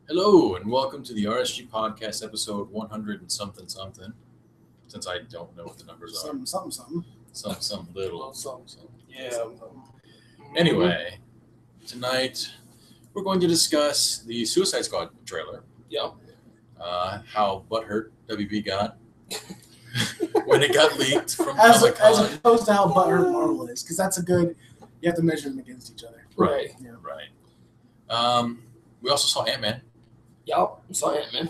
Hello and welcome to the RSG Podcast, episode 100 and something. Since I don't know what the numbers are. Some little. Yeah. Anyway, tonight we're going to discuss the Suicide Squad trailer. Yeah. How butthurt WB got when it got leaked from as Comic-Con. opposed to how butthurt Marvel is, because that's a good. You have to measure them against each other. Right. Yeah. Right. We also saw Ant-Man. Yup. Saw Ant-Man.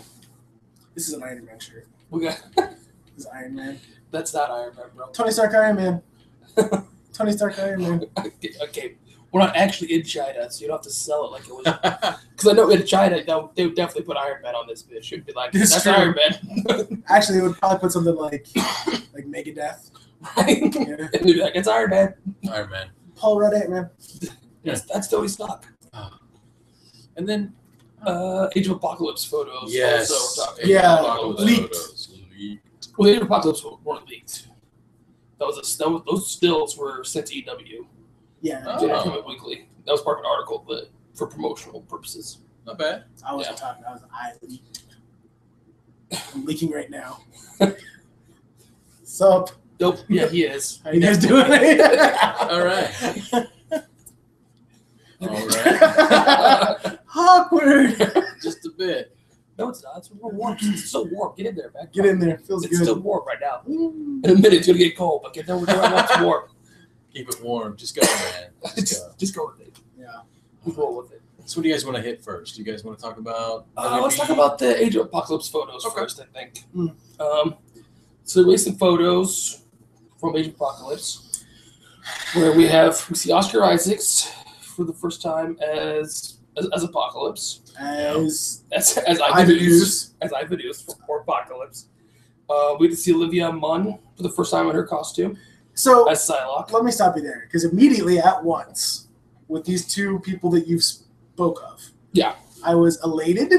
This is an Iron Man shirt. We got. This is Iron Man. That's not Iron Man, bro. Tony Stark Iron Man. Tony Stark Iron Man. Okay. We're not actually in China, so you don't have to sell it like it was. Because I know in China, they would definitely put Iron Man on this bitch. It'd be like, that's true. Iron Man. Actually, it would probably put something like Megadeth. Right? Yeah. And they'd be like, it's Iron Man. Iron Man. Paul Rudd Ant-Man. Yes, that's Tony Stark. And then Age of Apocalypse photos. yes, Also, we're talking. Yeah, Apocalypse leaked. photos. Leaked. Well, the Age of Apocalypse weren't leaked. Those stills were sent to EW. Yeah. Oh. They came out weekly. That was part of an article, but for promotional purposes. Not bad. I wasn't talking. I leaked. I'm leaking right now. Sup? Dope. Yeah, he is. How you guys doing? All right. All right. Awkward. Just a bit. No, it's not. It's warm. It's so warm. Get in there, man. Get in there. Feels It's good. still warm right now. Mm. In a minute, it's gonna get cold, but get there. We're doing it's warm. Keep it warm. Just go, man. Just go. Just go with it. Yeah. Just roll with it. So what do you guys want to hit first? Do you guys want to talk about Let's talk about the Age of Apocalypse photos Okay. first, I think. Mm. So recent photos from Age of Apocalypse, where we see Oscar Isaacs for the first time as Apocalypse. As As Ivan Ooze. Ivan Ooze for Apocalypse. We get to see Olivia Munn for the first time in her costume So as Psylocke. let me stop you there, because immediately at once, with these two people that you've spoke of, Yeah. I was elated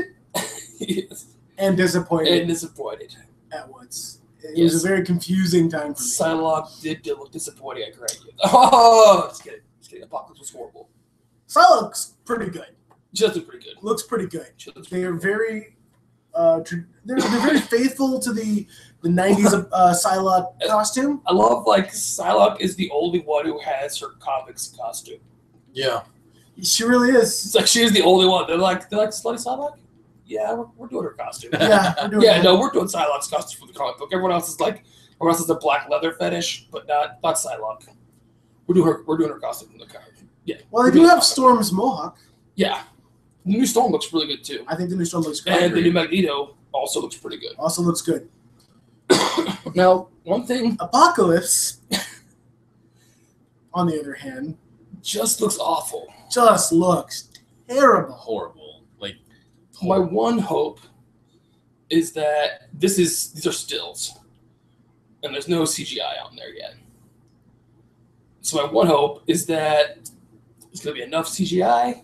Yes. and disappointed And disappointed. at once. It Yes. was a very confusing time for me. Psylocke did look disappointing. I correct you. Oh, just kidding. Apocalypse was horrible. Psylocke looks pretty good. She does look pretty good. Looks pretty good. She looks They are very, they're very faithful to the 90s Psylocke costume. I love Psylocke is the only one who has her comics costume. Yeah. She really is. It's like she is the only one. They're like slutty Psylocke. Yeah, we're doing her costume. Yeah, we're doing Yeah, that. no, we're doing Psylocke's costume for the comic book. Everyone else is a black leather fetish, but not Psylocke. We're doing her costume from the comic. Yeah. Well, they do have Storm's mohawk. Yeah. The new Storm looks really good too. I think the new Storm looks great. And the new Magneto also looks pretty good. Also looks good. Now, one thing Apocalypse, on the other hand, just looks awful. just looks terrible. Horrible. Like My one hope is that these are stills, and there's no CGI on there yet. So my one hope is that there's going to be enough CGI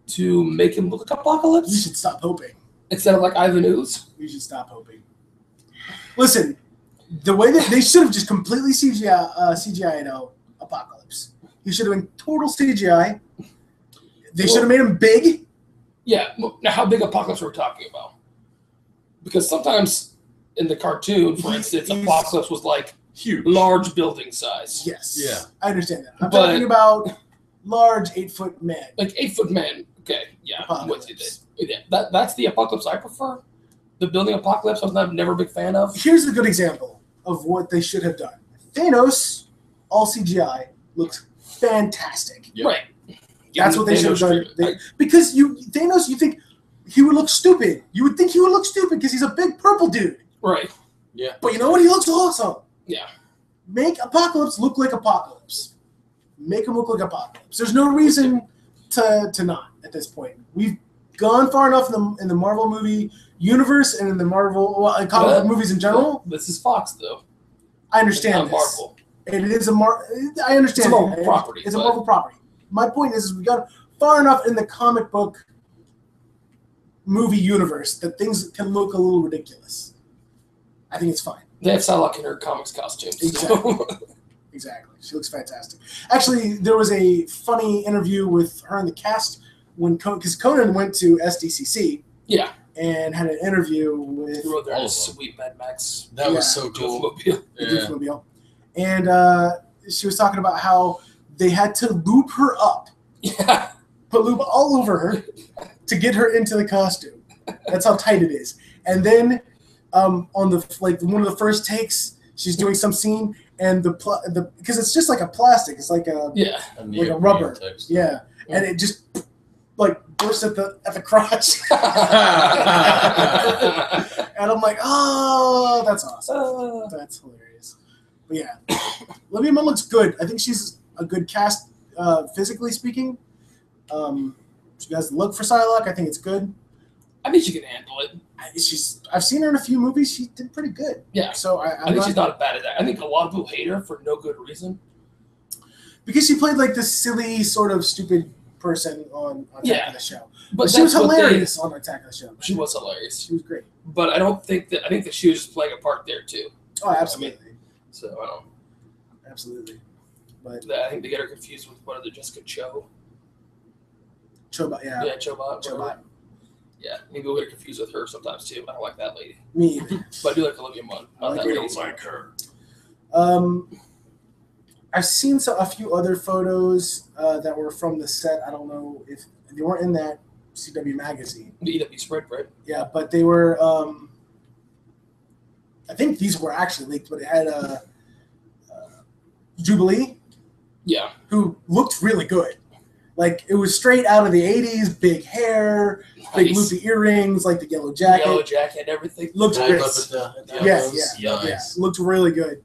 to make him look like You Apocalypse should stop hoping. instead of like Ivan Ooze. You should stop hoping. Listen, the way that they should have just completely CGI'd out Apocalypse. He should have been total CGI. They should have made him big. Yeah. Now, how big Apocalypse are we talking about? Because sometimes in the cartoon, for instance, he's- Apocalypse was like huge. large building size. Yes. Yeah. I understand that. I'm But- talking about large 8-foot men. Like 8-foot man. Okay, yeah, I'm with you Apocalypse. there. Yeah, that's the Apocalypse I prefer. The building Apocalypse, I'm never a big fan of. Here's a good example of what they should have done. Thanos, all CGI, looks fantastic. Yep. Right. That's what they should have done. Treatment. Because Thanos, you think he would look stupid. You would think he would look stupid because he's a big purple dude. Right. Yeah. But you know what? He looks awesome. Yeah. Make Apocalypse look like Apocalypse. Make him look like Apocalypse. There's no reason to not at this point. We've gone far enough in the Marvel movie universe and in the Marvel comic book movies in general. This is Fox, though. I understand Not this. Marvel. And it is I understand. It's a Marvel property, It's a but- Marvel property. My point is we got far enough in the comic book movie universe that things can look a little ridiculous. I think it's fine. They have Psylocke in her comics costume. Exactly. Exactly. She looks fantastic. Actually, there was a funny interview with her and the cast because Conan went to SDCC. Yeah. And had an interview with all of them. Sweet Mad Max. That was so cool. The Doofmobile. And she was talking about how they had to lube her up. Yeah. Put lube all over her to get her into the costume. That's how tight it is. And then on one of the first takes, she's doing some scene, and because it's just like a plastic, it's like a rubber, yeah, and it just bursts at the crotch, and I'm like, oh, that's awesome, that's hilarious. But yeah, Olivia Munn looks good. I think she's a good cast, physically speaking. She has the look for Psylocke. I think it's good. I think she can handle it. I've seen her in a few movies. She did pretty good. Yeah. So I think she's not as bad as that. I think a lot of people hate her for no good reason. Because she played like this silly, sort of stupid person on Attack of the Show. But she was hilarious on Attack of the Show. She was hilarious. She was great. But I think that she was just playing a part there too. Oh, absolutely. So I don't. Absolutely. But I think they get her confused with what other Jessica Cho. Chobot, yeah. Yeah, Chobot. Yeah, maybe we'll get confused with her sometimes too. I don't like that lady. Me either. But I do like Olivia Munn. We don't like her. I've seen a few other photos that were from the set. I don't know if they weren't in that CW magazine. The EW spread, right? Yeah, but they were. I think these were actually leaked, but it had Jubilee. Yeah. Who looked really good. Like, it was straight out of the 80s, big hair, big loopy earrings, like the yellow jacket. Yellow jacket and everything. Looked great. Yeah. Looked really good.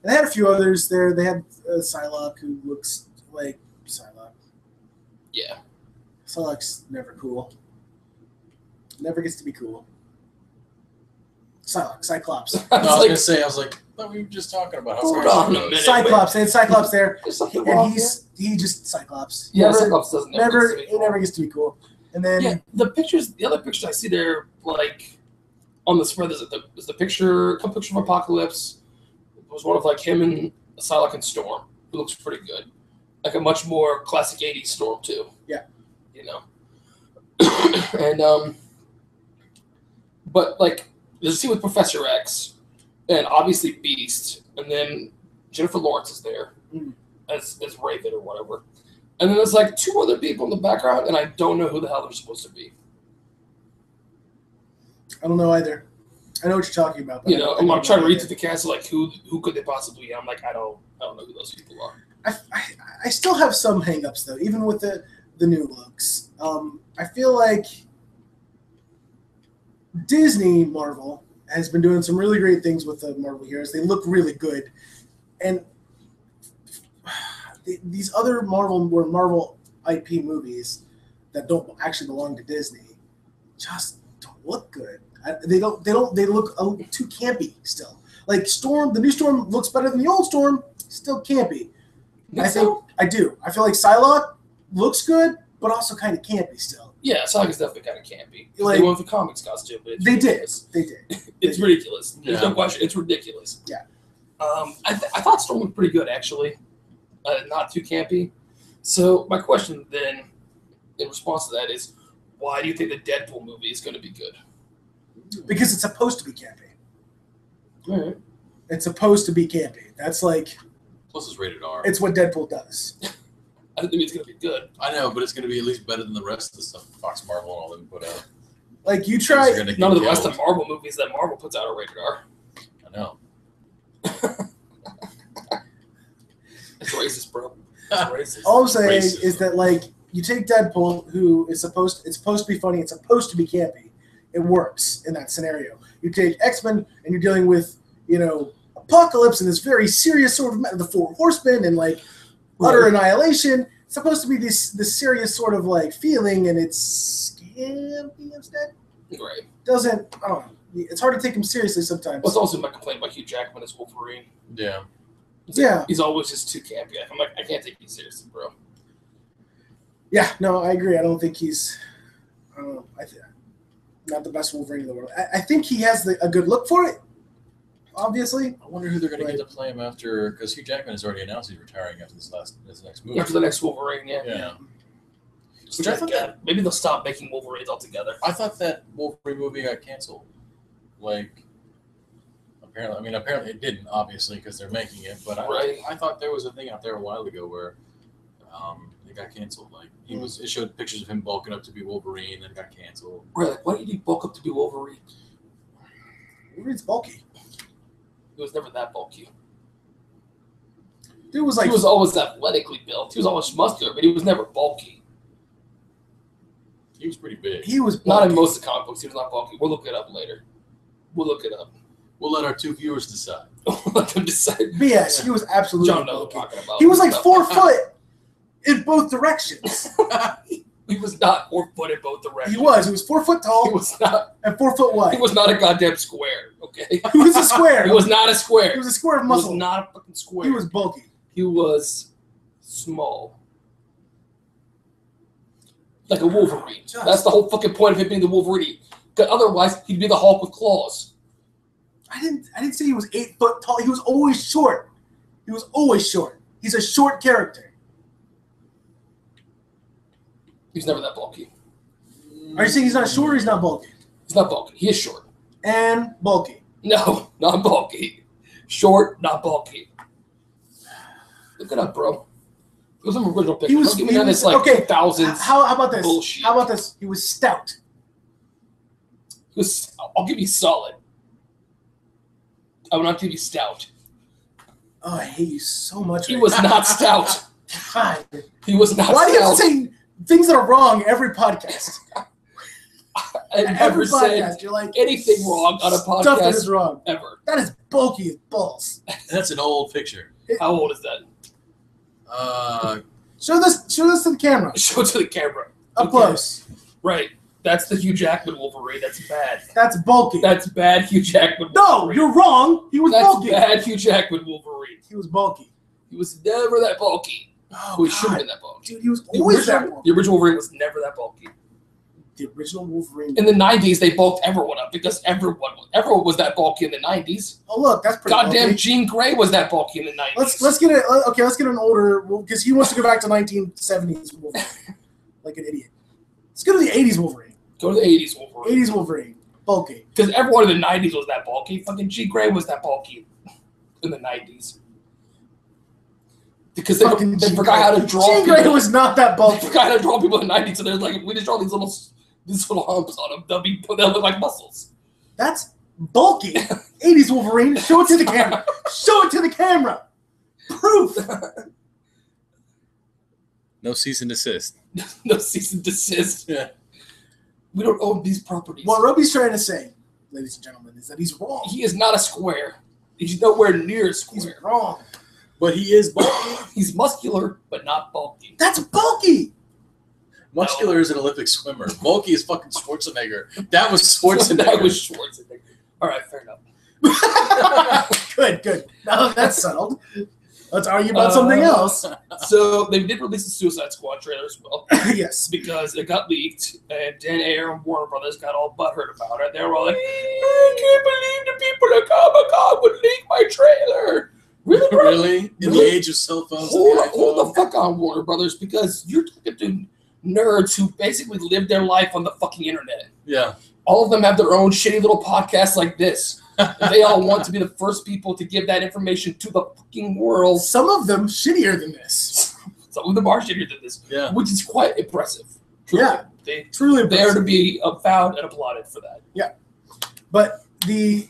And they had a few others there. They had Psylocke, who looks like Psylocke. Yeah. Psylocke's never cool. Never gets to be cool. Cyclops. I was going to say, I thought we were just talking about how Cyclops. They had Cyclops there. And he just Cyclops. Yeah, Cyclops doesn't he never gets to be cool. And then the other pictures I see there, like on the spread, there's a picture, a couple pictures of Apocalypse. It was one of like him and Psylocke and Storm. It looks pretty good. Like a much more classic 80s Storm too. Yeah. You know. And but like there's a scene with Professor X and obviously Beast, and then Jennifer Lawrence is there as Raven or whatever. And then there's like two other people in the background, and I don't know who the hell they're supposed to be. I don't know either. I know what you're talking about. You know, I'm trying to read through the cast, like who could they possibly be? I'm like, I don't know who those people are. I still have some hangups though, even with the new looks. I feel like Disney Marvel has been doing some really great things with the Marvel heroes. They look really good, and these other Marvel IP movies that don't actually belong to Disney just don't look good. They look too campy still. Like Storm, the new Storm looks better than the old Storm. Still campy. I do. I feel like Psylocke looks good, but also kind of campy still. Yeah, Psylocke is definitely kind of campy. Like, they went with the comics costume, but they did. It's ridiculous. There's no question. It's ridiculous. Yeah. I thought Storm looked pretty good actually. Not too campy. So my question then, in response to that, is why do you think the Deadpool movie is going to be good? Because it's supposed to be campy. All right. It's supposed to be campy. That's like. Plus, it's rated R. It's what Deadpool does. I don't think it's going to be good. I know, but it's going to be at least better than the rest of the stuff Fox, Marvel, and all them put out. Like, you try. None of the rest of Marvel movies that Marvel puts out are rated R. I know. It's racist, bro. It's racist. All I'm saying is that, like, you take Deadpool, who is supposed to be funny, it's supposed to be campy. It works in that scenario. You take X-Men, and you're dealing with, Apocalypse and this very serious sort of the Four Horsemen and like utter annihilation. It's supposed to be this serious sort of like feeling, and it's campy instead. Right. I don't know. It's hard to take him seriously sometimes. Well, it's also my complaint about Hugh Jackman as Wolverine. Yeah. He's always just too campy. I'm like, I can't take you seriously, bro. Yeah, no, I agree. I don't think he's. I don't know. Not the best Wolverine in the world. I think he has a good look for it. Obviously, I wonder who they're going to get to play him after, because Hugh Jackman has already announced he's retiring after his next movie. After the next Wolverine, yeah. Yeah. Maybe they'll stop making Wolverines altogether. I thought that Wolverine movie got canceled. Apparently it didn't, obviously, because they're making it. But I thought there was a thing out there a while ago where it got canceled. It showed pictures of him bulking up to be Wolverine, then it got canceled. Right? Why did he bulk up to be Wolverine? Wolverine's bulky. He was never that bulky. Dude was he was always athletically built. He was always muscular, but he was never bulky. He was pretty big. He was bulky. Not in most of the comic books. He was not bulky. We'll look it up later. We'll let our two viewers decide. Let them decide. But yes, he was absolutely John knows what I'm talking about. He was 4 foot in both directions. He was not 4 foot in both directions. He was 4 foot tall. He was not. And 4 foot wide. He was not a goddamn square, okay? He was a square. He was not a square. He was a square of muscle. He was not a fucking square. He was bulky. He was small. Like a Wolverine. That's the whole fucking point of him being the Wolverine. Because otherwise, he'd be the Hulk with claws. I didn't say he was 8 foot tall. He was always short. He's a short character. He's never that bulky. Are you saying he's not short or he's not bulky? He's not bulky. He is short. And bulky. No, not bulky. Short, not bulky. Look it up, bro. It was an original picture. He was, Don't give me this, like, okay, 2000s how about this? bullshit. How about this? He was stout. I'll give you solid. I will not give you stout. Oh, I hate you so much. He was not stout. God. He was not Why stout. do you have to say things that are wrong every podcast? I never said you're like, anything wrong on a podcast. Stuff that is wrong. Ever. That is bulky as balls. That's an old picture. How old is that? Show this to the camera. Show it to the camera. Up close. Right. That's the Hugh Jackman Wolverine. That's bad. That's bulky. That's bad Hugh Jackman Wolverine. No, you're wrong. He was bulky. That's bad Hugh Jackman Wolverine. He was bulky. He was never that bulky. Oh, he should have been that bulky. Dude, he was always that bulky. The original Wolverine was never that bulky. The original Wolverine. In the 90s, they bulked everyone up because everyone was that bulky in the 90s. Oh, look, that's pretty Goddamn bulky. Jean Grey was that bulky in the 90s. Let's get it. Okay, let's get an older, because he wants to go back to 1970s Wolverine. Like an idiot. Let's go to the 80s Wolverine. Go to the 80s Wolverine. 80s Wolverine. Bulky. Because everyone in the 90s was that bulky. Fucking Jean Grey was that bulky in the 90s. Because they forgot how to draw Jean Grey was not that bulky. They forgot how to draw people in the 90s, so they're like, we just draw these little humps on them. They'll look like muscles. That's bulky. 80s Wolverine. Show it to the camera. Show it to the camera. Proof. No cease and desist. No cease and desist. Yeah. We don't own these properties. What Roby's trying to say, ladies and gentlemen, is that he's wrong. He is not a square. He's nowhere near a square. He's wrong. But he is bulky. He's muscular, but not bulky. That's bulky. Muscular is an Olympic swimmer. Bulky is fucking Schwarzenegger. That was Schwarzenegger. That was Schwarzenegger. All right, fair enough. Good. Now that's settled. Let's argue about something else. So they did release a Suicide Squad trailer as well. Yes. Because it got leaked, and Dan Ayer and Warner Brothers got all butthurt about it. They were all like, I can't believe the people at Comic-Con would leak my trailer. Really, bro? Really? In the age of cell phones? Hold the fuck on, Warner Brothers, because you're talking to nerds who basically live their life on the fucking internet. Yeah. All of them have their own shitty little podcasts like this. They all want to be the first people to give that information to the fucking world. Some of them shittier than this. Some of them are shittier than this. Yeah. Which is quite impressive. Truly. Yeah. They truly impressive. They are to be found and applauded for that. Yeah. But you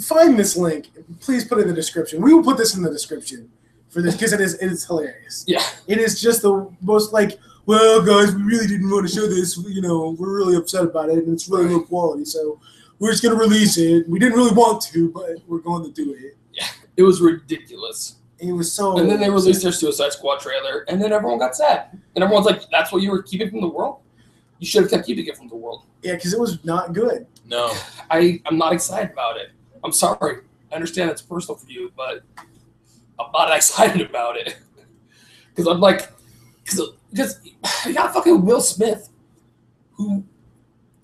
find this link. Please put it in the description. We will put this in the description for this because it is hilarious. Yeah. It is just the most well, guys, we really didn't want to show this. We're really upset about it, and it's really low quality. So we're just going to release it. We didn't really want to, but we're going to do it. Yeah. It was ridiculous. It was so. And then they released their Suicide Squad trailer, and then everyone got sad. And everyone's like, that's what you were keeping from the world? You should have kept keeping it from the world. Yeah, because it was not good. No. I'm not excited about it. I'm sorry. I understand it's personal for you, but I'm not excited about it. Because I'm like, because you got fucking Will Smith, who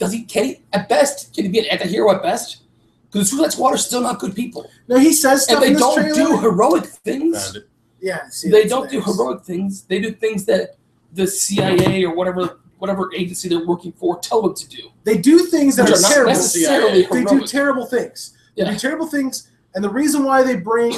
at best, can he be an anti-hero at best? Because the Suicide Squad are still not good people. No, he says stuff and they in this don't trailer. do heroic things. Yeah, They don't do heroic things. They do things that the CIA or whatever agency they're working for tell them to do. They do things that Which are not terrible. necessarily They do heroic. terrible things. They Yeah. do terrible things, and the reason why they bring,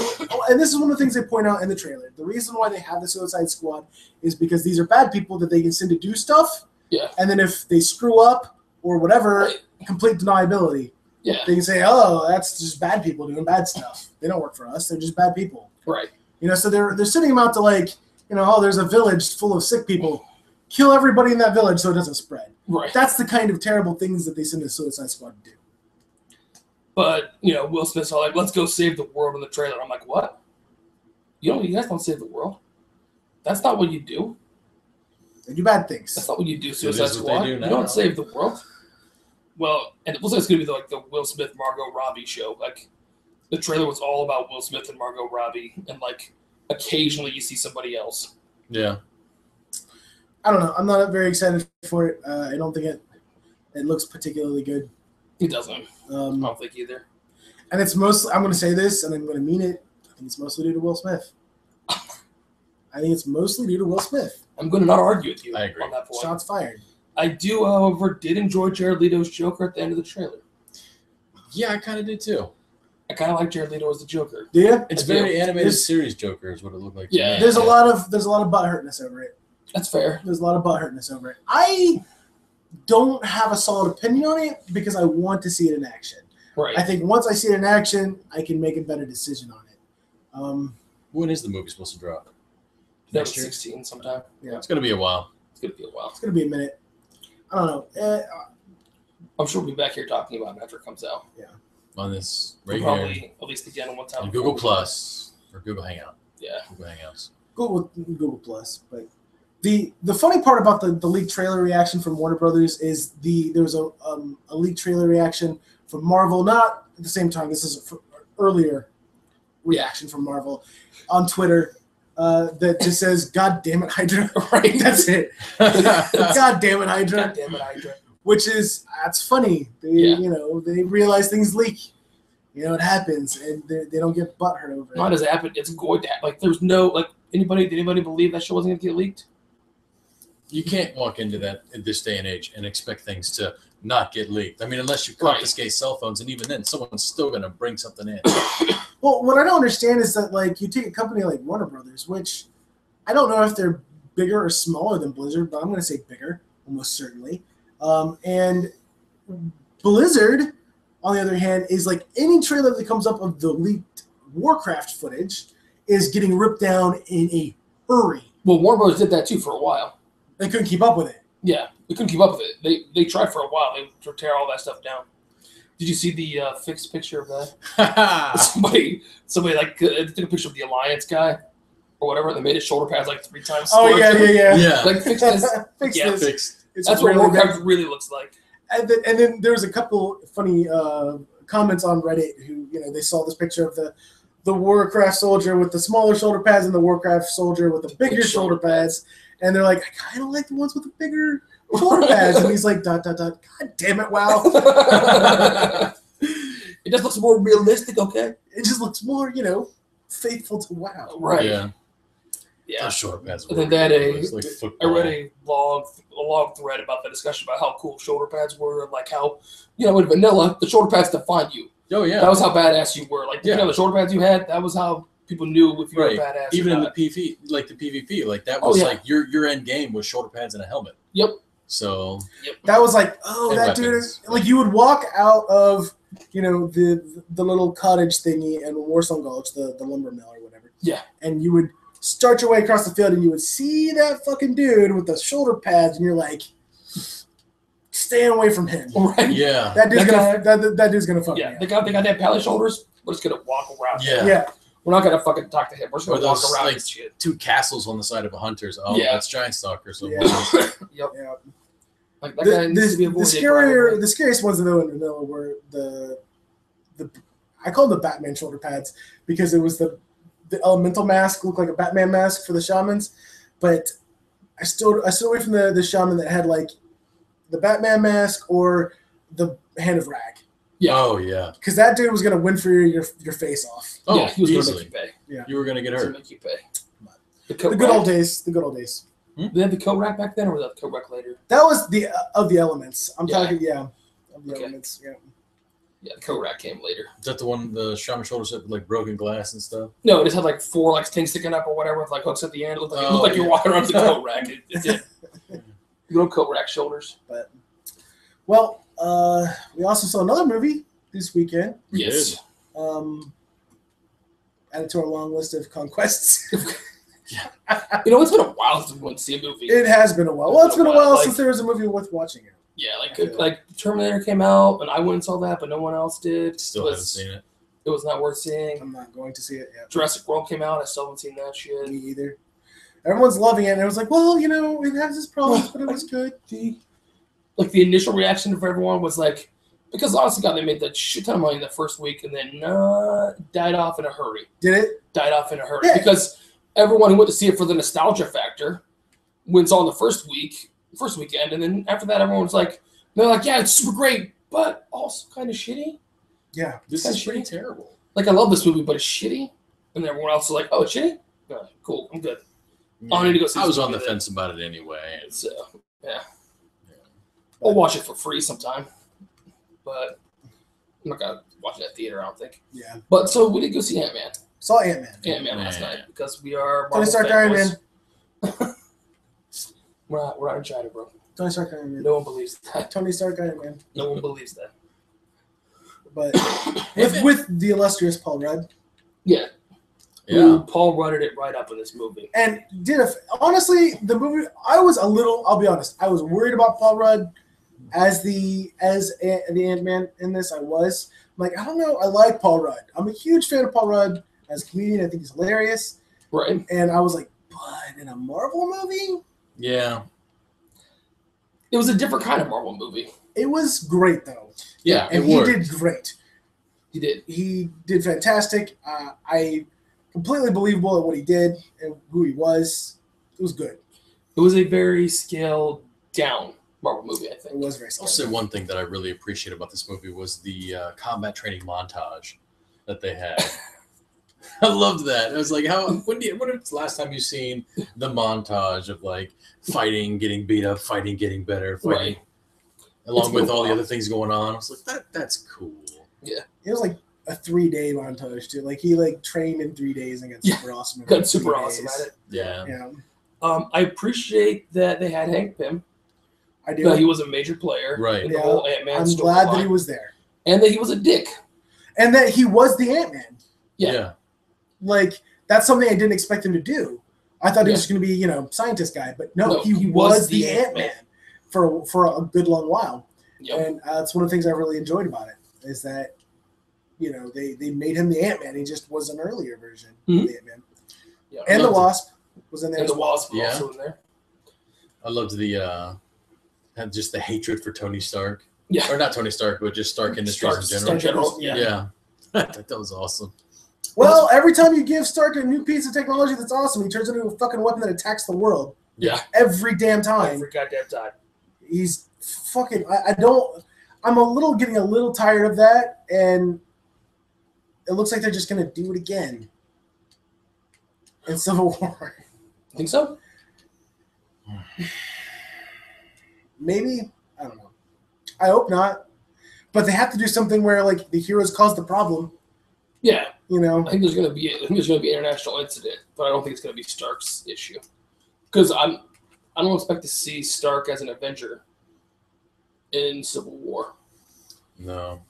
and this is one of the things they point out in the trailer, the reason why they have the Suicide Squad is because these are bad people that they can send to do stuff, Yeah. and then if they screw up or whatever, Right. complete deniability. Yeah. They can say, oh, that's just bad people doing bad stuff. They don't work for us. They're just bad people. Right. So they're sending them out to oh, there's a village full of sick people. Kill everybody in that village so it doesn't spread. Right. That's the kind of terrible things that they send the Suicide Squad to do. But, Will Smith's all like, let's go save the world in the trailer. I'm like, what? You guys don't save the world. That's not what you do. They do bad things. That's not what you do, Suicide what Squad. they do You now. don't save the world. Well, and it looks like it's going to be the Will Smith, Margot Robbie show. Like, the trailer was all about Will Smith and Margot Robbie, and, occasionally you see somebody else. Yeah. I don't know. I'm not very excited for it. I don't think it looks particularly good. He doesn't. I don't think either. And it's mostly, I'm going to say this, and I'm going to mean it, I think it's mostly due to Will Smith. I think it's mostly due to Will Smith. I'm going to not argue with you I agree. on that point. Shots fired. I do, however, did enjoy Jared Leto's Joker at the end of the trailer. Yeah, I kind of did too. I kind of like Jared Leto as the Joker. Do you? It's I do. very animated There's- series Joker is what it looked like. Yeah. To me. There's a lot of butt hurtness over it. That's fair. There's a lot of butt hurtness over it. I don't have a solid opinion on it because I want to see it in action. Right. I think once I see it in action, I can make a better decision on it. When is the movie supposed to drop? Next Next year? 16 sometime. It's going to be a while. It's going to be a while. It's going to be a minute. I don't know. I'm sure we'll be back here talking about it after it comes out. On this We'll right probably here. at least again one time. On Google Plus or Google Hangout. Yeah. Google Hangouts. Google Plus, but the funny part about the leaked trailer reaction from Warner Brothers is there was a leaked trailer reaction from Marvel, not at the same time. This is an earlier reaction from Marvel on Twitter that just says "God damn it, Hydra." Right, that's it. God damn it, Hydra. God damn it, Hydra. Which is that's funny. They they realize things leak. It happens, and they don't get butthurt over it. Not as happened. It's going to happen. There's no did anybody believe that show wasn't going to get leaked? You can't walk into that in this day and age and expect things to not get leaked. I mean, unless you confiscate cell phones, and even then, someone's still going to bring something in. Well, what I don't understand is that you take a company like Warner Brothers, which I don't know if they're bigger or smaller than Blizzard, but I'm going to say bigger, almost certainly. And Blizzard, on the other hand, is any trailer that comes up of the leaked Warcraft footage is getting ripped down in a hurry. Well, Warner Bros. Did that too for a while. They couldn't keep up with it. Yeah, they couldn't keep up with it. They tried for a while. They would tear all that stuff down. Did you see the fixed picture of that? Somebody took a picture of the Alliance guy or whatever. They made his shoulder pads 3 times. Oh, yeah. Yeah. Fix this. Fix Yeah. this. Fixed. It's That's what really Warcraft bad. really looks like. And then there was a couple funny comments on Reddit who, they saw this picture of the Warcraft soldier with the smaller shoulder pads and the Warcraft soldier with the bigger shoulder pads. And they're like, I kind of like the ones with the bigger shoulder pads. And he's like, ... God damn it, WoW. It just looks more realistic, okay? It just looks more, faithful to WoW. Right. Yeah. Yeah. Those shoulder pads. And then that I I read a long thread about the discussion about how cool shoulder pads were and how, in vanilla, the shoulder pads defined you. Oh, yeah. That was how badass you were. The shoulder pads you had, that was how people knew if you were a badass. Even or in not. the PvP, that was your end game was shoulder pads and a helmet. Yep. So That was that And dude weapons. is you would walk out of the little cottage thingy in Warsong Gulch, the lumber mill or whatever. Yeah. And you would start your way across the field and you would see that fucking dude with the shoulder pads and you're like, staying away from him. Right. yeah, That dude's That that dude's gonna fuck me Yeah. up. They got that pallet shoulders. We're just gonna walk around. yeah. Yeah. We're not gonna fucking talk to him. We're just Or gonna walk those, around like, and shit. 2 castles on the side of a hunter's. Oh, Yeah. that's Giant Stalker. So Yeah. Yep. Yeah. That guy needs to be avoided. The scariest ones though in vanilla were the I call them the Batman shoulder pads because it was the elemental mask looked like a Batman mask for the shamans, but I stood away from the shaman that had the Batman mask or the Hand of Rag Yeah. Oh, yeah. because that dude was gonna win for your face off. Oh, Yeah, he was gonna easily. make you pay. Yeah. You were going to get He was hurt. gonna make you pay. The good old days. The good old days. Did they have the coat rack back then, or was that the coat rack later? That was the of the elements. I'm talking, of the Okay. elements. Yeah. Yeah, the coat rack came later. Is that the one the shaman shoulders had like broken glass and stuff? No, it just had like 4 like things sticking up or whatever with like hooks at the end. It looked like you were walking around with the coat rack. It did. Good old coat rack shoulders. But well, we also saw another movie this weekend. Yes. Added to our long list of conquests. You know, it's been a while since we went to see a movie. It has been a while. Well, it's been a while like, since there was a movie worth watching it. Yeah, like Terminator came out, and I went and saw that, but no one else did. Still haven't seen it. It was not worth seeing. I'm not going to see it yet. Jurassic World came out. I still haven't seen that shit. Me either. Everyone's loving it, and it was like, well, you know, it has its problems, but it was good. The initial reaction of everyone was like, because honestly, God, they made that shit ton of money in the first week, and then died off in a hurry. Did it? Died off in a hurry Yeah. because everyone who went to see it for the nostalgia factor wins on the first weekend, and then after that, everyone's like, they're like, yeah, it's super great, but also kind of shitty. Yeah. This is pretty terrible. Like, I love this movie, but it's shitty, and then everyone else is like, oh, it's shitty? Cool, I'm good. I need to go see I this was on movie the fence about it anyway. So, yeah. I'll watch it for free sometime, but I'm not gonna watch it at theater, I don't think. Yeah. But so we did go see Ant-Man. Saw Ant-Man. Last night because we are Tony Marvel Stark Iron Man. fanboys. We're not in China, bro. Tony Stark Iron Man. No one believes that. Tony Stark Iron Man. No one believes that. But with the illustrious Paul Rudd. Yeah. Yeah. Paul rudded it right up in this movie. And honestly, the movie, I'll be honest, I was worried about Paul Rudd as the Ant-Man in this. I was. I'm like, I don't know, I like Paul Rudd. I'm a huge fan of Paul Rudd as a comedian. I think he's hilarious. Right. And I was like, but in a Marvel movie? Yeah. It was a different kind of Marvel movie. It was great, though. Yeah, and it he worked. did great. He did. He did fantastic. I completely believable at what he did and who he was. It was good. It was a very scaled down Marvel movie, I It think. was very I'll scary. say one thing that I really appreciate about this movie was the combat training montage that they had. I loved that. I was like, when was the last time you've seen the montage of like fighting, getting beat up, fighting, getting better, fighting, Right. along It's with been a all the while. other things going on? I was like, that's cool. It was like a 3-day montage too. Like he trained in 3 days and got super awesome. in Got 3 super days. awesome at it. Yeah. Yeah, I appreciate that they had Hank Pym. I do. That he was a major player Right. in the Yeah, whole Ant-Man I'm glad that he storyline. was there And that he was a dick. and that he was the Ant-Man. Yeah. Like that's something I didn't expect him to do. I thought he Yeah. was going to be, scientist guy, but no, No, he was the Ant-Man for a good long while. Yep. And that's one of the things I really enjoyed about it is that, they made him the Ant-Man. He just was an earlier version Mhm. of the Ant-Man. Yeah. And the loved it. Wasp was in there. And as the well. Wasp was Yeah. also in there. I loved had just the hatred for Tony Stark. Yeah. Or not Tony Stark, but just Stark Industries in general. General, yeah. Yeah. That was awesome. Well, every time you give Stark a new piece of technology that's awesome, he turns into a fucking weapon that attacks the world. Yeah. Every damn time. Every goddamn time. He's fucking. I'm getting a little tired of that, and it looks like they're just gonna do it again in Civil War. Think so? Maybe, I don't know. I hope not, but they have to do something where like the heroes cause the problem. Yeah. I I think there's gonna be an international incident, but I don't think it's gonna be Stark's issue. Because I don't expect to see Stark as an Avenger in Civil War. No.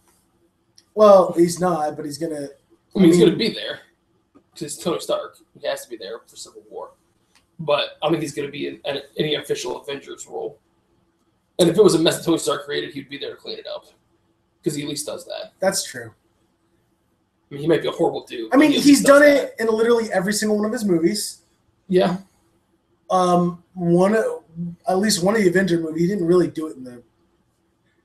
Well, he's not, but he's gonna. He's gonna be there. Because it's Tony Stark. He has to be there for Civil War. But I don't think he's gonna be in any official Avengers role. And if it was a mess that Tony Stark created, he'd be there to clean it up. Because he at least does that. That's true. I mean, he might be a horrible dude. I but mean, he at he's least done does it in literally every single one of his movies. that. Yeah. At least one of the Avenger movies, he didn't really do it it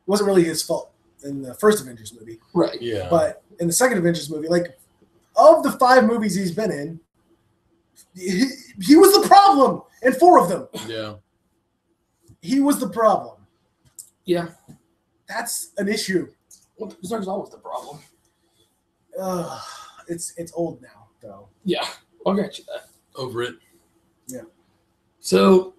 wasn't really his fault in the first Avengers movie. Right. Yeah. But in the second Avengers movie, like of the 5 movies he's been in, he was the problem in 4 of them. Yeah. He was the problem. Yeah. That's an issue. Well, Tony Stark's always the problem. It's old now, though. Yeah. I'll grant you that. Over it. So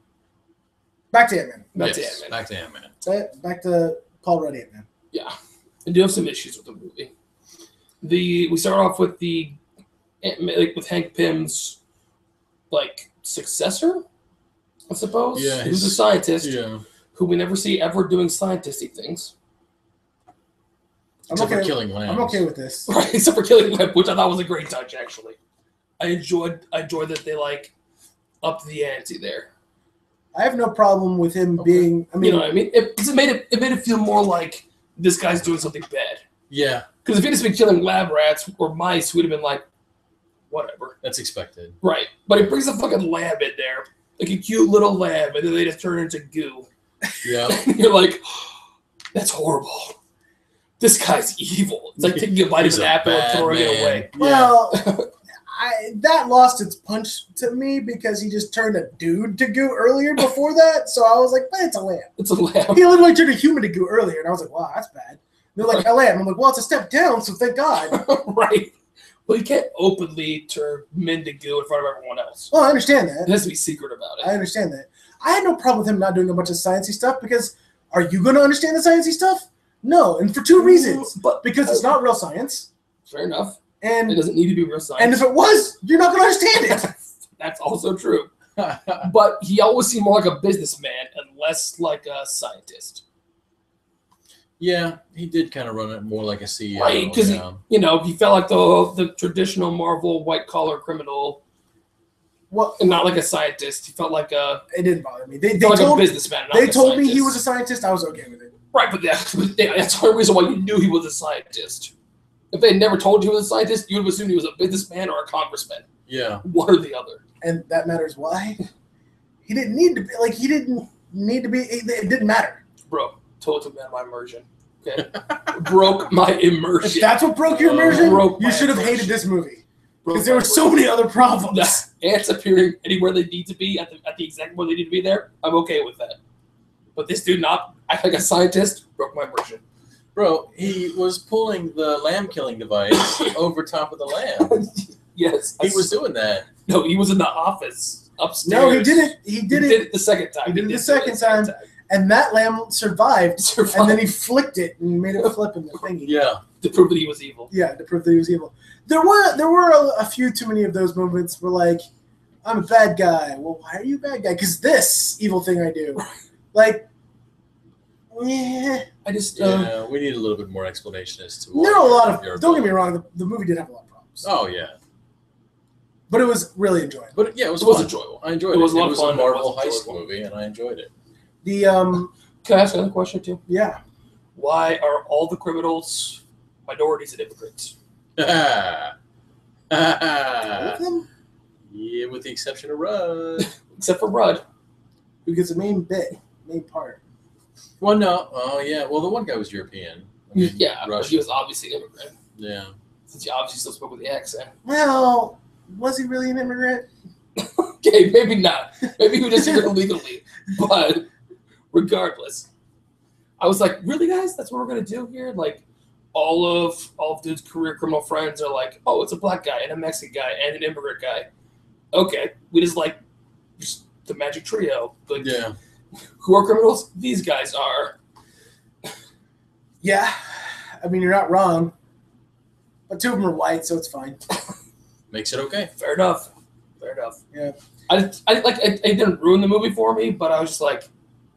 Back to Ant-Man. Back to Ant-Man. Back to Ant-Man. Back to Paul Rudd Ant-Man. Yeah. I do have some issues with the movie. We start off with with Hank Pym's successor, I suppose. Yeah, who's a scientist. Yeah. Who we never see ever doing scientisty things. Except for killing lambs. I'm okay with this. Right, except for killing lambs, which I thought was a great touch, actually. I enjoyed that they upped the ante there. I have no problem with him being. I mean, you know what I mean? It made it feel more like this guy's doing something bad. Yeah. Because if he'd just been killing lab rats or mice, we'd have been like, whatever. That's expected. Right. But he brings a fucking lamb in there, like a cute little lamb, and then they just turn it into goo. Yeah. You're like, that's horrible. This guy's evil. It's like taking a bite of an apple and throwing it away. Well, that lost its punch to me because he just turned a dude to goo earlier before that. So I was like, but it's a lamb. It's a lamb. He literally turned a human to goo earlier, and I was like, wow, that's bad. They're like, a lamb. I'm like, well, it's a step down, so thank God. Right. Well, you can't openly turn men to goo in front of everyone else. Well, I understand that. It has to be secret about it. I understand that. I had no problem with him not doing a bunch of sciencey stuff because are you going to understand the sciencey stuff? No, and for two reasons. Because it's not real science. Fair enough. And it doesn't need to be real science. And if it was, you're not going to understand it. That's also true. But he always seemed more like a businessman and less like a scientist. Yeah, he did kind of run it more like a CEO. Right, because he felt like the traditional Marvel white-collar criminal. Well, and not like a scientist. He felt like a... It didn't bother me. They told, like a businessman, They told me he was a scientist. I was okay with it. Right, but that's the only reason why you knew he was a scientist. If they had never told you he was a scientist, you would have assumed he was a businessman or a congressman. Yeah. One or the other. And that matters why? He didn't need to be... he didn't need to be... It didn't matter. Bro, totally took me out of my immersion. Okay? Broke my immersion. If that's what broke your immersion, you should have immersion. hated this movie. Because there were so many other problems. Ants appearing anywhere they need to be, at the exact point they need to be there, I'm okay with that. But this dude not act like a scientist broke my immersion. Bro, he was pulling the lamb killing device over top of the lamb. Yes. He was doing that. No, he was in the office upstairs. No, he did it. He did it the second time. He did it the second time. And that lamb survived, and then he flicked it and made it flip in the thingy. Yeah. To prove that he was evil. Yeah, to prove that he was evil. There were a few too many of those moments where, like, I'm a bad guy. Well, why are you a bad guy? Because this evil thing I do. Like, I just... yeah, we need a little bit more explanation as to there are a lot of... Don't get me wrong, the movie did have a lot of problems. Oh, yeah. But it was really enjoyable. But, yeah, it was enjoyable. I enjoyed it. It was a lot of fun. It was a Marvel heist movie, and I enjoyed it. Can I ask another question, too? Yeah. Why are all the criminals minorities and immigrants? All of them? Yeah, with the exception of Rudd. Except for Rudd. Who gets the main part. Well, no. Oh, yeah. Well, the one guy was European. I mean, yeah, but he was obviously an immigrant. Yeah. Since he obviously still spoke with the accent. Well, was he really an immigrant? Okay, maybe not. Maybe he was just here illegally. But regardless, I was like, really, guys? That's what we're going to do here? Like, all of dude's career criminal friends are like, oh, it's a black guy and a Mexican guy and an immigrant guy. Okay, we just the magic trio. Like, yeah. Who are criminals? These guys are. Yeah, I mean, you're not wrong. But two of them are white, so it's fine. Makes it okay. Fair enough. Yeah. It didn't ruin the movie for me, but I was just like,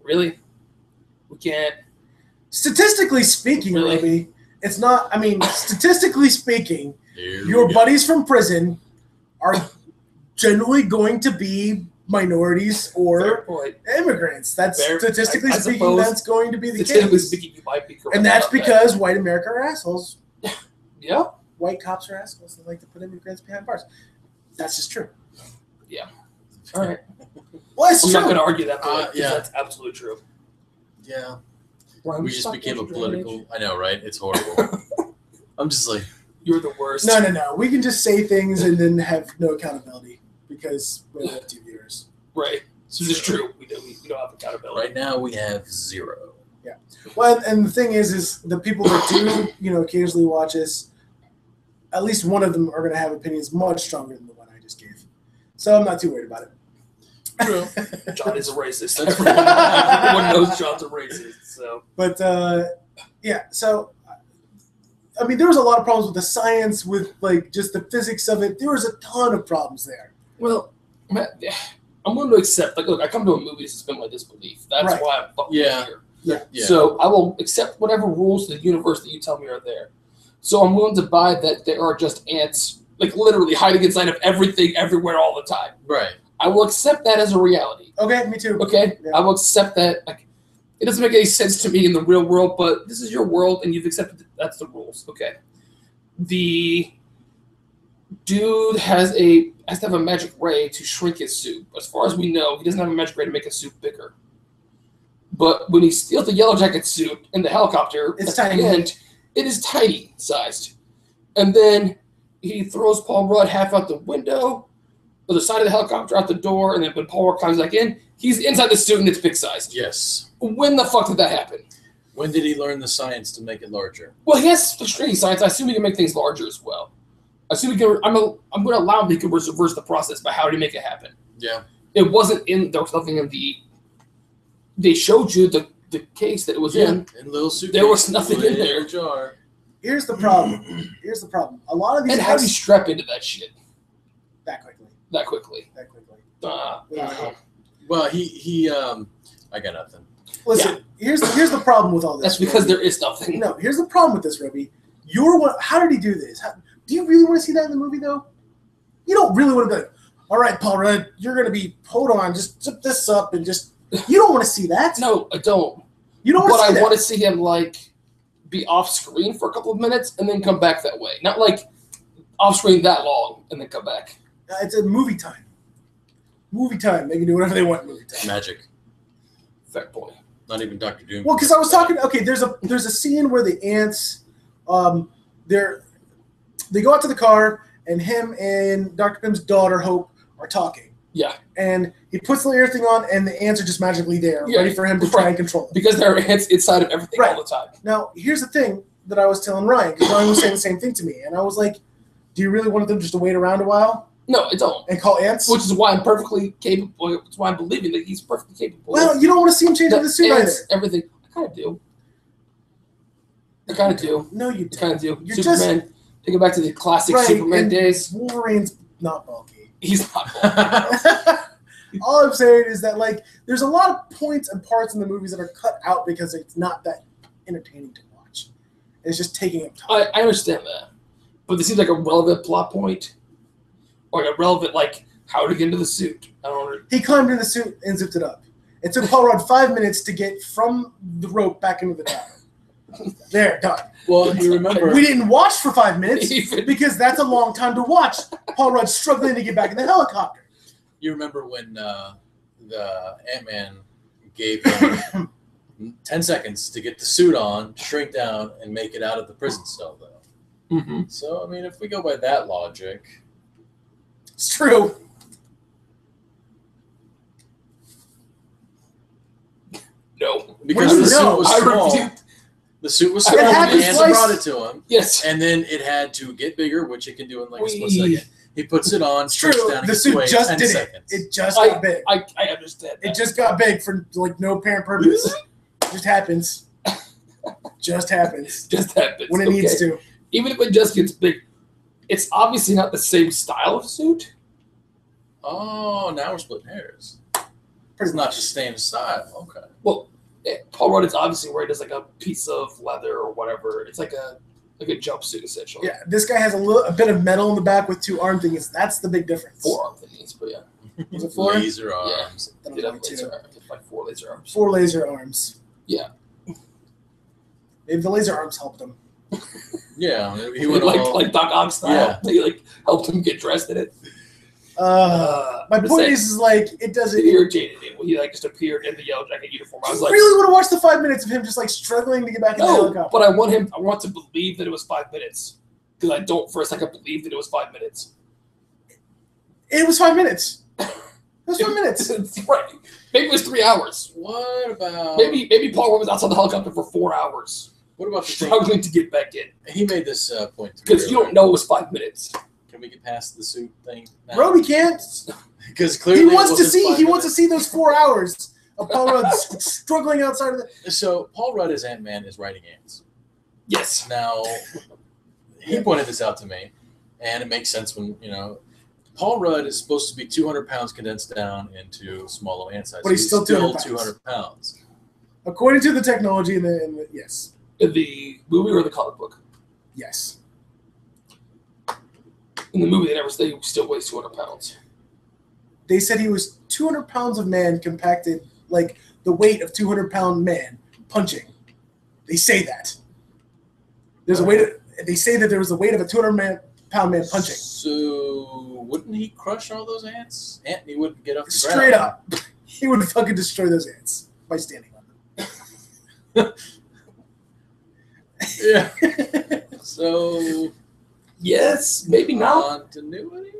really? We can't. Statistically speaking, Really? Ruby, it's not. I mean, statistically speaking, Here your we go. buddies from prison are generally going to be minorities Fair or point. immigrants. That's Fair. statistically I speaking, suppose that's going to be the Statistically case. speaking, you might be correct. And that's about that. because white America are assholes. Yeah. White cops are assholes. They like to put immigrants behind bars. That's just true. All right. Well, it's I'm true. not going to argue that point because yeah. that's absolutely true. Yeah. Ryan, We just stop became a your political. rage. I know, right? It's horrible. I'm just like, You're the worst. No. We can just say things and then have no accountability because we have two viewers. Right. This is true. We don't have accountability. right now we have 0. Well, and the thing is the people that do, occasionally watch us, at least one of them are going to have opinions much stronger than the one I just gave. So I'm not too worried about it. True. John is a racist. Everyone knows John's a racist. So, but yeah. So, I mean, there was a lot of problems with the science, with like just the physics of it. There was a ton of problems there. Well, I'm willing to accept. Like, look, I come to a movie to suspend my disbelief. That's Right. why I'm fucking here. Yeah. So I will accept whatever rules of the universe that you tell me are there. So I'm willing to buy that there are just ants, like literally hiding inside of everything, everywhere, all the time. Right. I will accept that as a reality. Okay, me too. Okay, Yeah. I will accept that. Like, it doesn't make any sense to me in the real world, but this is your world, and you've accepted that's the rules. Okay. The dude has to have a magic ray to shrink his suit. As far as we know, he doesn't have a magic ray to make his suit bigger. But when he steals the Yellow Jacket suit in the helicopter, It's at tiny. the end, it is tiny sized. And then he throws Paul Rudd half out the window, or the side of the helicopter out the door, and then when Paul Rudd climbs back in, he's inside the suit and it's big sized. Yes. When the fuck did that happen? When did he learn the science to make it larger? Well, he has extreme science. I assume he can make things larger as well. I assume he can. I'm going to allow him to reverse the process, but how did he make it happen? Yeah. It wasn't in. There was nothing in the. They showed you the case that it was in. In little suitcase. There was nothing in there. Jar. Here's the problem. A lot of these And how do you strap into that shit that quickly. that quickly? Well, he I got nothing. Listen, here's the problem with all this. That's because Roby. there is nothing. No, here's the problem with this, Roby. How did he do this? Do you really want to see that in the movie, though? You don't really want to be like, all right, Paul Rudd, you're going to be, hold on, just zip this up and just, you don't want to see that. No, I don't. You don't want to see But that. I want to see him, like, be off screen for a couple of minutes and then come back that way. Not, like, off screen that long and then come back. It's a movie time. Movie time. They can do whatever they want in movie time. Magic. Fair point. Not even Dr. Doom. Well, because I was talking. Okay, there's a scene where the ants, they go out to the car and him and Dr. Pym's daughter Hope are talking. Yeah. And he puts the ear thing on, and the ants are just magically there, Yeah, ready for him to try and control them. Because there are ants inside of everything Right. all the time. Now, here's the thing that I was telling Ryan, because Ryan was saying the same thing to me, and I was like, "Do you really want them just to wait around a while No, I don't. and call ants?" Which is why I'm perfectly capable. It's why I'm believing that he's perfectly capable. Well, you don't want to see him change that into the suit either. ants, everything. I kind of do. No, you I kind of don't. do. You're Superman. Take it back to the classic Right, Superman and days. Wolverine's not bulky. He's not. All I'm saying is that, like, there's a lot of points and parts in the movies that are cut out because it's not that entertaining to watch. It's just taking up time. I understand that, but this seems like a relevant plot point, or a relevant how to get into the suit. I don't know. He climbed in the suit and zipped it up. It took Paul Rudd 5 minutes to get from the rope back into the tower. There, done. Well, you remember. We didn't watch for 5 minutes Even- because that's a long time to watch. Paul Rudd struggling to get back in the helicopter. You remember when the Ant-Man gave him 10 seconds to get the suit on, shrink down, and make it out of the prison cell, though. Mm-hmm. So, I mean, if we go by that logic, It's true. No. because What do the you know? suit was I small, refute. the suit was It small, and happens the ants twice. brought it to him, Yes. and then it had to get bigger, which it can do in like a split Wee. second. He puts it on, It's shrinks true. down, and The gets suit away in just 10 did seconds. it. It just got big. I understand that. It just got big for no apparent purpose. Just happens. Just happens just happens. when it needs to. Even if it just gets big, it's obviously not the same style of suit. Oh, now we're splitting hairs. It's not just staying in style. Okay. Well, Paul Rudd is obviously wearing just like a piece of leather or whatever. It's like a jumpsuit essentially. Yeah, this guy has a bit of metal in the back with 2 arm thingies. That's the big difference. Forearm thingies, but yeah. Was it 4? Laser arms. Then I'm Did have going laser to. arms. Like 4 laser arms. 4 laser arms. Yeah. Maybe the laser arms helped him. Yeah, he went all, like Doc Ock style. Yeah. They helped him get dressed in it. My point is like it doesn't. It irritated me when he just appeared in the Yellow Jacket uniform. I was I like, really want to watch the 5 minutes of him just struggling to get back in the no, helicopter. but I want to believe that it was 5 minutes. Because I don't for a second believe that it was 5 minutes. It was 5 minutes. It was 5 minutes. Right. Maybe it was 3 hours. What about Maybe Paul Rudd was outside the helicopter for 4 hours. What about the thing? Struggling to get back in. He made this point to me Because you don't know it was 5 minutes. Can we get past the suit thing? now? Roby can't. Because clearly he wants to see those 4 hours of Paul Rudd struggling outside of the. So Paul Rudd as Ant-Man is writing ants. Yes. Now, he pointed this out to me, and it makes sense when Paul Rudd is supposed to be 200 pounds condensed down into small little ant size. But he's still 200 pounds. According to the technology in the yes. In the movie or the comic book? Yes. In the movie, they never say he still weighs 200 pounds. They said he was 200 pounds of man compacted, like the weight of 200-pound man punching. They say that. There's a weight. They say that there was the weight of a 200-pound man punching. So wouldn't he crush all those ants? He wouldn't get up the Straight up. He would fucking destroy those ants by standing on them. Yeah. So yes, maybe not. Continuity.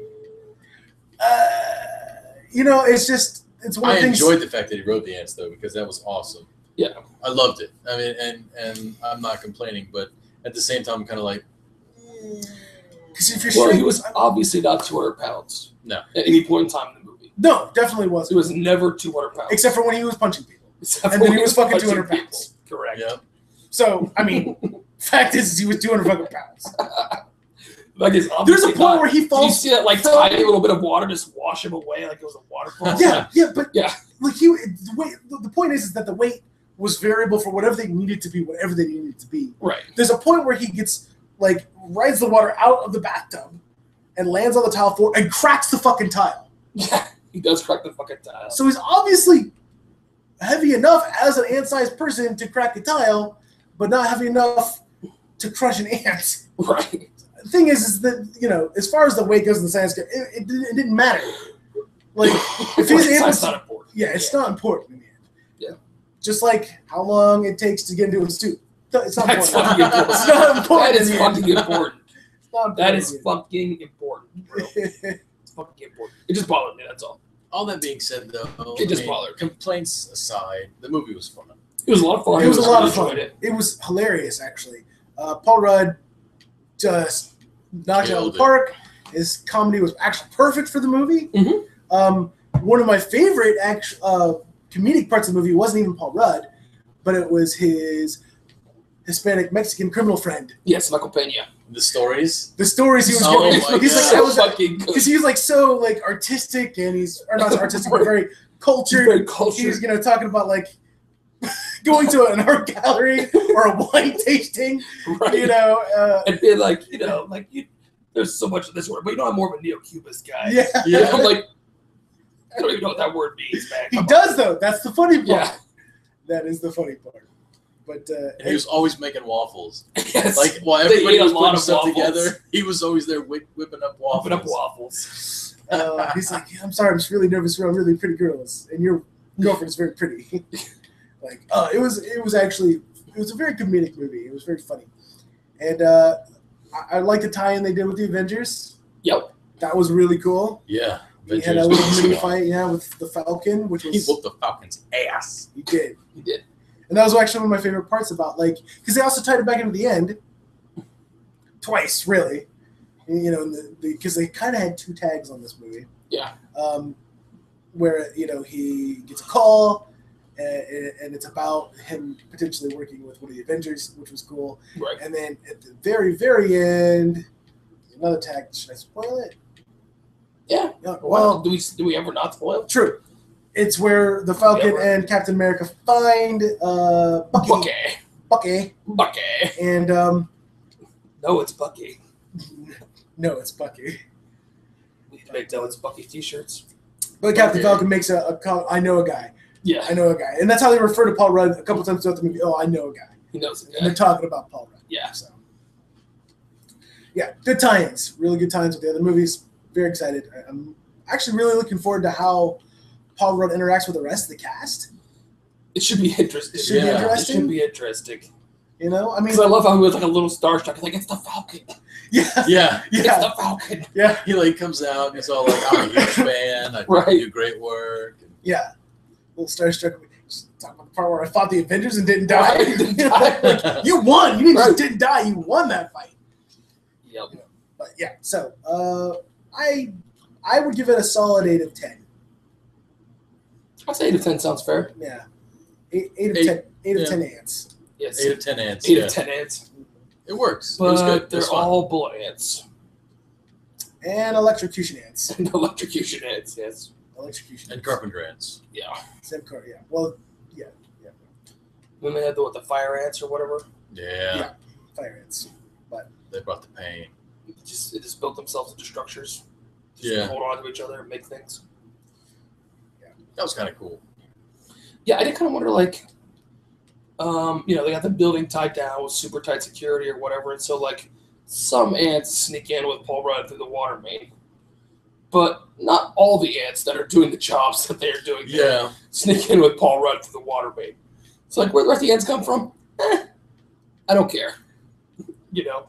It's one of the things. I enjoyed the fact that he wrote the ants though, because that was awesome. Yeah, I loved it. I mean, and I'm not complaining, but at the same time, I'm kind of like. Because if you're he was obviously not 200 pounds. No. At any point in time in the movie. No, definitely wasn't. He was never 200 pounds. Except for when he was punching people. And then he was fucking 200 pounds. Correct. Yeah. So, I mean, fact is he was 200 fucking pounds. There's a point where he falls. Did you see that tiny little bit of water just wash him away like it was a waterfall? Yeah, but yeah. The point is that the weight was variable for whatever they needed to be, whatever they needed to be. Right. There's a point where he gets rides the water out of the bathtub and lands on the tile floor and cracks the fucking tile. Yeah, he does crack the fucking tile. So he's obviously heavy enough as an ant-sized person to crack a tile, but not heavy enough to crush an ant. Right. The thing is that, as far as the weight goes in the science, it didn't matter. Like, if his ant was... not important. Yeah, it's not important in the end. Yeah. Just like how long it takes to get into a suit. It's not That's important. fucking important. It's not important. That is fucking important. It's not important. That is fucking important, bro. It's fucking important. It just bothered me, that's all. All that being said, though, It just bothered me. Complaints aside, the movie was fun. It was a lot of fun. It was a lot of enjoyed fun. It. It was hilarious, actually. Paul Rudd just knocked it out of the park. His comedy was actually perfect for the movie. Mm-hmm. One of my favorite comedic parts of the movie wasn't even Paul Rudd, but it was his Hispanic Mexican criminal friend. Yes, Michael Pena. The stories he was giving. He's so fucking good. Because he was so artistic and not artistic, but very cultured. Very cultured. He's talking about going to an art gallery or a wine tasting, right. And being there's so much of this word, but I'm more of a neo-Cubist guy. Yeah. I'm like, I don't even know what that word means, man. He does, though. That's the funny part. Yeah. That is the funny part. But and he was always making waffles. Yes. While everybody was putting stuff together, he was always there whipping up waffles. He's like, I'm sorry, I'm just really nervous around really pretty girls, and your girlfriend's very pretty. It was a very comedic movie. It was very funny, and I like the tie-in they did with the Avengers. Yep, that was really cool. Yeah, he had a little mini fight, with the Falcon, which was he whooped the Falcon's ass. He did, and that was actually one of my favorite parts about because they also tied it back into the end twice, really. Because they kind of had two tags on this movie. Yeah. Where he gets a call. And it's about him potentially working with one of the Avengers, which was cool. Right. And then at the very, very end, another tag. Should I spoil it? Yeah. Well, do we ever not spoil? True. It's where the Falcon and Captain America find Bucky. And no, it's Bucky. No, it's Bucky. We need to make It's Bucky t-shirts. But Captain Falcon makes a call. I know a guy. Yeah. I know a guy. And that's how they refer to Paul Rudd a couple times throughout the movie. Oh, I know a guy. He knows a guy. And they're talking about Paul Rudd. Yeah. So, yeah, good tie-ins. Really good tie-ins with the other movies. Very excited. I'm actually really looking forward to how Paul Rudd interacts with the rest of the cast. It should be interesting. It should be interesting. I mean, because I love how he was a little starstruck. He's like, it's the Falcon. Yeah. It's the Falcon. Yeah. He comes out and he's all like, I'm a huge fan. I think you do great work. Yeah. A little starstruck. Talking about the part where I fought the Avengers and didn't die. You won. You didn't die. You won that fight. Yep. But yeah, so I I would give it a solid 8 of 10. I'd say 8 of 10 sounds fair. Yeah. 8 of 10 ants. Yes. 8 of 10 ants. 8 of 10 ants. It works. But it was good. They're all bullet ants. And electrocution ants. And electrocution ants, yes. Electrocution And ants. carpenter ants. Yeah. Yeah. Well, yeah. Then they had the fire ants or whatever. Yeah. Fire ants. But they brought the pain. It just built themselves into structures. Yeah. Hold on to each other and make things. Yeah. That was kind of cool. Yeah, I did kind of wonder, like, they got the building tied down with super tight security or whatever, and so, like, some ants sneak in with Paul Rudd through the water main. But not all the ants that are doing the jobs that they're doing there sneak in with Paul Rudd through the water main. It's like, where the rest of the ants come from? I don't care.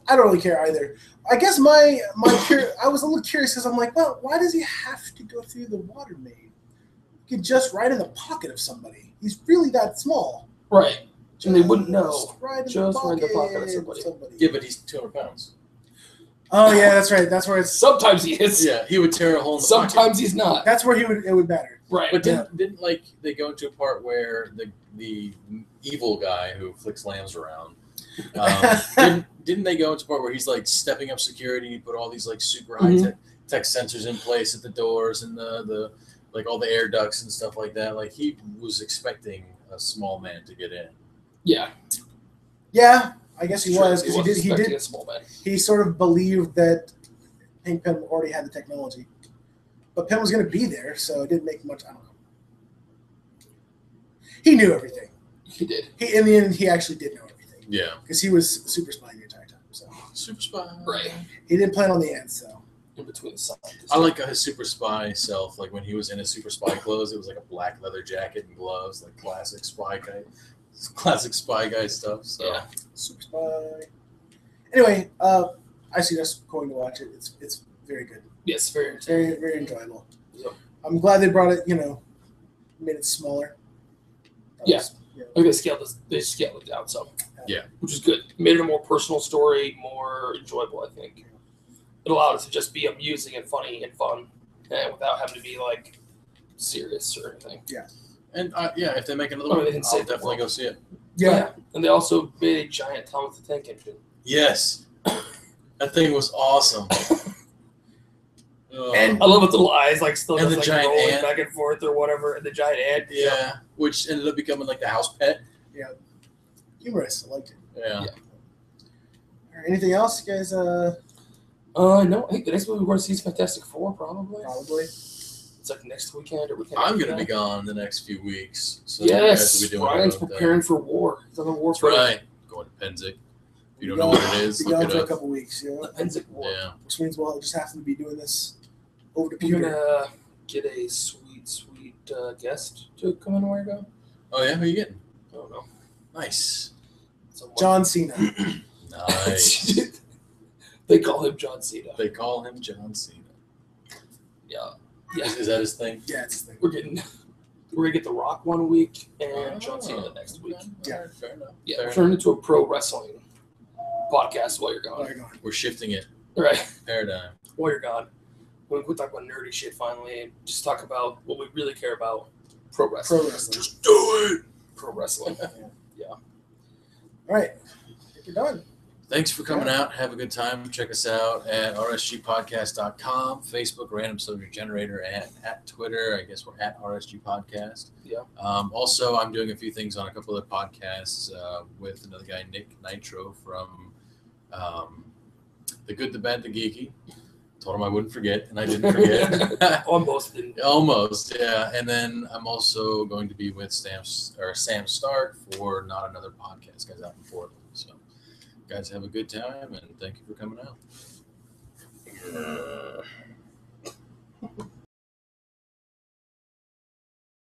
I don't really care either. I guess I was a little curious because I'm like, well, why does he have to go through the water main? He could just ride in the pocket of somebody. He's really that small. Right. And they wouldn't know. Right in the pocket of somebody. Yeah, but he's 200 pounds. Oh, yeah, that's right. That's where it's... Sometimes he is. Yeah, he would tear a hole in the Sometimes pocket. he's not. That's where it would matter. Right. But didn't like they go into a part where the evil guy who flicks lambs around didn't they go into a part where he's like stepping up security, he put all these like super high tech sensors in place at the doors and the like all the air ducts and stuff like that. Like he was expecting a small man to get in. Yeah. Yeah, I guess he was because he did. A small man. He sort of believed that Hank Pym already had the technology, but Pym was going to be there, so it didn't make much. I don't know. He knew everything. He did. In the end, he actually did know everything. Yeah, because he was super spy the entire time. So super spy. Right. He didn't plan on the ants, so. In between the scientists. I like his super spy self. Like when he was in his super spy clothes, it was like a black leather jacket and gloves, like classic spy guy stuff. So. Yeah, super spy. Anyway, I suggest going to watch it. It's very good. Yes, very very enjoyable. Yep. I'm glad they brought it. Made it smaller. They scaled it down some. Yeah, which is good. Made it a more personal story, more enjoyable. I think it allowed it to just be amusing and funny and fun, and without having to be like serious or anything. Yeah. And if they make another one, I'll definitely go see it. Yeah. And they also made a giant Thomas the Tank Engine. Yes. That thing was awesome. And I love its little eyes, like still and just the like giant rolling ant. back and forth or whatever, and the giant ant. Yeah, which ended up becoming like the house pet. Yeah. Humorous. I liked it. Yeah. Anything else, you guys? No. I think the next movie we're going to see is Fantastic Four, probably. Probably. It's like next weekend or weekend. I'm going to be gone the next few weeks. So yes, you guys will be doing Ryan's preparing for war. He's on the war front. Right. Going to Pennsic. If you don't know what it is, be look gone it for up. a couple weeks, The Pennsic War. Yeah. Which means we'll just have to be doing this over the We're computer. going to get a sweet guest to come in while you're gone. Oh, yeah? Who are you getting? I don't know. Nice. John Cena. Nice. They call him John Cena. They call him John Cena. Yeah. Is that his thing? Yeah, it's his thing. We're gonna get The Rock one week and John Cena the next week. Yeah. Fair enough. Yeah, Fair we're turning into a pro wrestling podcast while you're Oh, gone. you're gone. We're shifting it. Right. Paradigm. While you're gone. We'll talk about nerdy shit finally and just talk about what we really care about. Pro wrestling. Pro wrestling. Just do it. Pro wrestling. All right. I think we're done. Thanks for coming out. Have a good time. Check us out at rsgpodcast.com, Facebook, Random Subject Generator, and at Twitter. I guess we're at RSG Podcast. Yeah. Also, I'm doing a few things on a couple other podcasts with another guy, Nick Nitro, from The Good, the Bad, the Geeky. Told him I wouldn't forget, and I didn't forget. Almost didn't. Almost, yeah. And then I'm also going to be with Sam Stark for Not Another Podcast, guys out in Portland. So, guys, have a good time, and thank you for coming out.